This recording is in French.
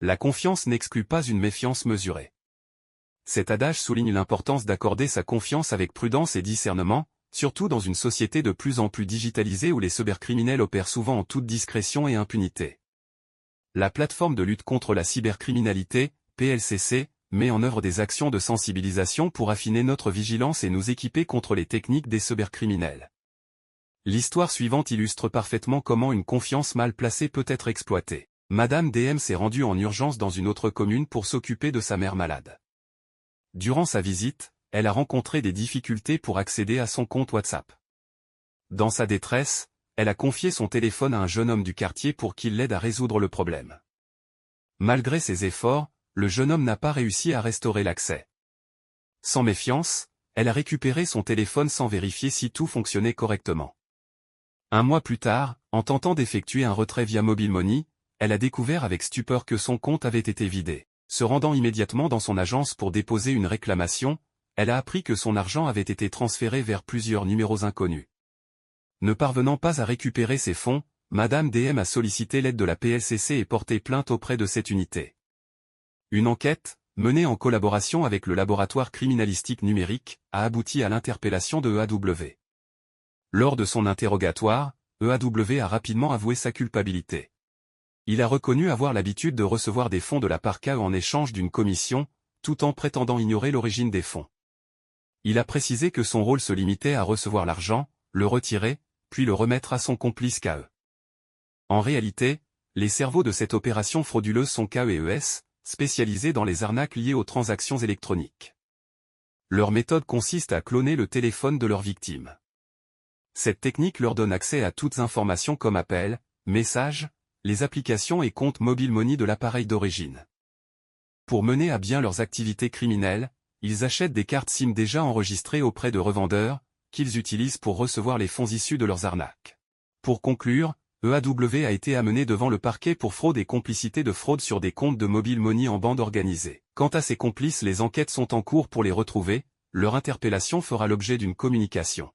La confiance n'exclut pas une méfiance mesurée. Cet adage souligne l'importance d'accorder sa confiance avec prudence et discernement, surtout dans une société de plus en plus digitalisée où les cybercriminels opèrent souvent en toute discrétion et impunité. La plateforme de lutte contre la cybercriminalité, PLCC, met en œuvre des actions de sensibilisation pour affiner notre vigilance et nous équiper contre les techniques des cybercriminels. L'histoire suivante illustre parfaitement comment une confiance mal placée peut être exploitée. Madame DM s'est rendue en urgence dans une autre commune pour s'occuper de sa mère malade. Durant sa visite, elle a rencontré des difficultés pour accéder à son compte WhatsApp. Dans sa détresse, elle a confié son téléphone à un jeune homme du quartier pour qu'il l'aide à résoudre le problème. Malgré ses efforts, le jeune homme n'a pas réussi à restaurer l'accès. Sans méfiance, elle a récupéré son téléphone sans vérifier si tout fonctionnait correctement. Un mois plus tard, en tentant d'effectuer un retrait via Mobile Money, elle a découvert avec stupeur que son compte avait été vidé. Se rendant immédiatement dans son agence pour déposer une réclamation, elle a appris que son argent avait été transféré vers plusieurs numéros inconnus. Ne parvenant pas à récupérer ses fonds, Madame DM a sollicité l'aide de la PLCC et porté plainte auprès de cette unité. Une enquête, menée en collaboration avec le laboratoire criminalistique numérique, a abouti à l'interpellation de EAW. Lors de son interrogatoire, EAW a rapidement avoué sa culpabilité. Il a reconnu avoir l'habitude de recevoir des fonds de la parka en échange d'une commission, tout en prétendant ignorer l'origine des fonds. Il a précisé que son rôle se limitait à recevoir l'argent, le retirer, puis le remettre à son complice KE. En réalité, les cerveaux de cette opération frauduleuse sont KE et ES, spécialisés dans les arnaques liées aux transactions électroniques. Leur méthode consiste à cloner le téléphone de leurs victimes. Cette technique leur donne accès à toutes informations comme appels, messages, les applications et comptes Mobile Money de l'appareil d'origine. Pour mener à bien leurs activités criminelles, ils achètent des cartes SIM déjà enregistrées auprès de revendeurs, qu'ils utilisent pour recevoir les fonds issus de leurs arnaques. Pour conclure, EAW a été amené devant le parquet pour fraude et complicité de fraude sur des comptes de Mobile Money en bande organisée. Quant à ses complices, les enquêtes sont en cours pour les retrouver, leur interpellation fera l'objet d'une communication.